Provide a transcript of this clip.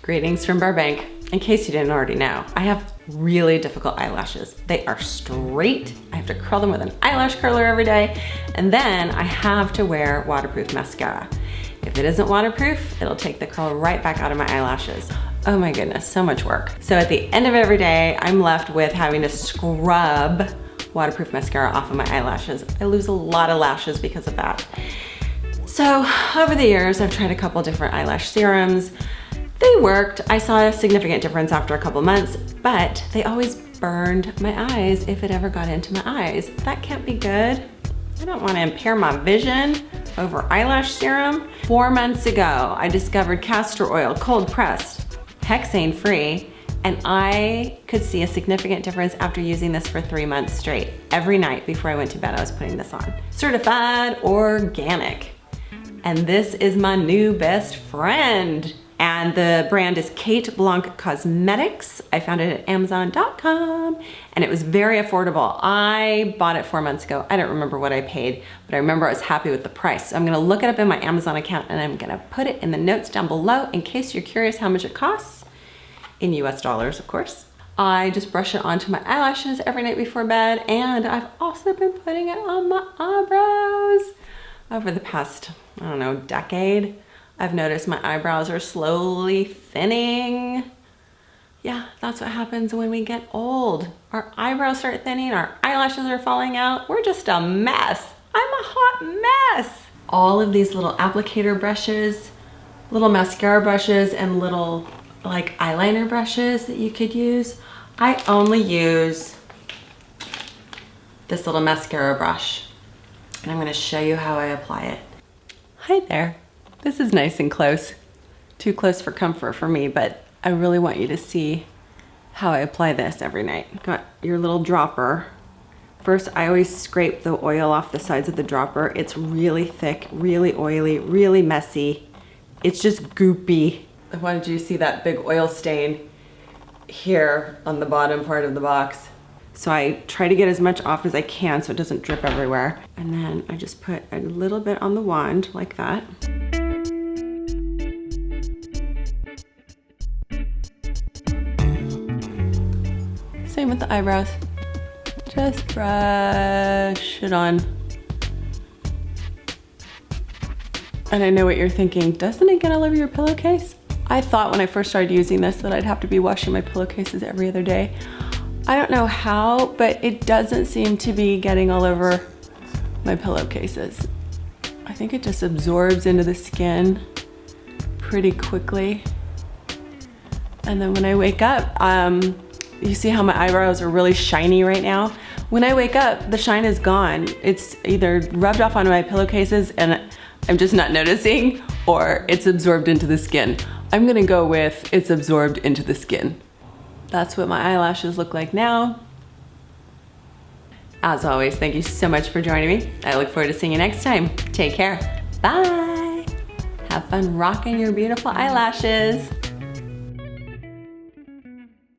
Greetings from Burbank. In case you didn't already know, I have really difficult eyelashes. They are straight. I have to curl them with an eyelash curler every day, and then I have to wear waterproof mascara. If it isn't waterproof, it'll take the curl right back out of my eyelashes. Oh my goodness, so much work. So at the end of every day, I'm left with having to scrub waterproof mascara off of my eyelashes. I lose a lot of lashes because of that. So over the years, I've tried a couple different eyelash serums. They worked. I saw a significant difference after a couple months, but they always burned my eyes if it ever got into my eyes. That can't be good. I don't want to impair my vision over eyelash serum. 4 months ago, I discovered castor oil, cold pressed, hexane free, and I could see a significant difference after using this for 3 months straight. Every night before I went to bed, I was putting this on. Certified organic. And this is my new best friend. And the brand is Kate Blanc Cosmetics. I found it at Amazon.com and it was very affordable. I bought it 4 months ago. I don't remember what I paid, but I remember I was happy with the price. So I'm gonna look it up in my Amazon account and I'm gonna put it in the notes down below in case you're curious how much it costs, in US dollars, of course. I just brush it onto my eyelashes every night before bed, and I've also been putting it on my eyebrows. Over the past, I don't know, decade, I've noticed my eyebrows are slowly thinning. Yeah, that's what happens when we get old. Our eyebrows start thinning, our eyelashes are falling out. We're just a mess. I'm a hot mess. All of these little applicator brushes, little mascara brushes, and little like eyeliner brushes that you could use. I only use this little mascara brush, and I'm gonna show you how I apply it. Hi there. This is nice and close. Too close for comfort for me, but I really want you to see how I apply this every night. Got your little dropper. First, I always scrape the oil off the sides of the dropper. It's really thick, really oily, really messy. It's just goopy. I wanted you to see that big oil stain here on the bottom part of the box. So I try to get as much off as I can so it doesn't drip everywhere. And then I just put a little bit on the wand like that. Same with the eyebrows. Just brush it on. And I know what you're thinking, doesn't it get all over your pillowcase? I thought when I first started using this that I'd have to be washing my pillowcases every other day. I don't know how, but it doesn't seem to be getting all over my pillowcases. I think it just absorbs into the skin pretty quickly. And then when I wake up, you see how my eyebrows are really shiny right now? When I wake up, the shine is gone. It's either rubbed off onto my pillowcases and I'm just not noticing, or it's absorbed into the skin. I'm gonna go with it's absorbed into the skin. That's what my eyelashes look like now. As always, thank you so much for joining me. I look forward to seeing you next time. Take care. Bye. Have fun rocking your beautiful eyelashes.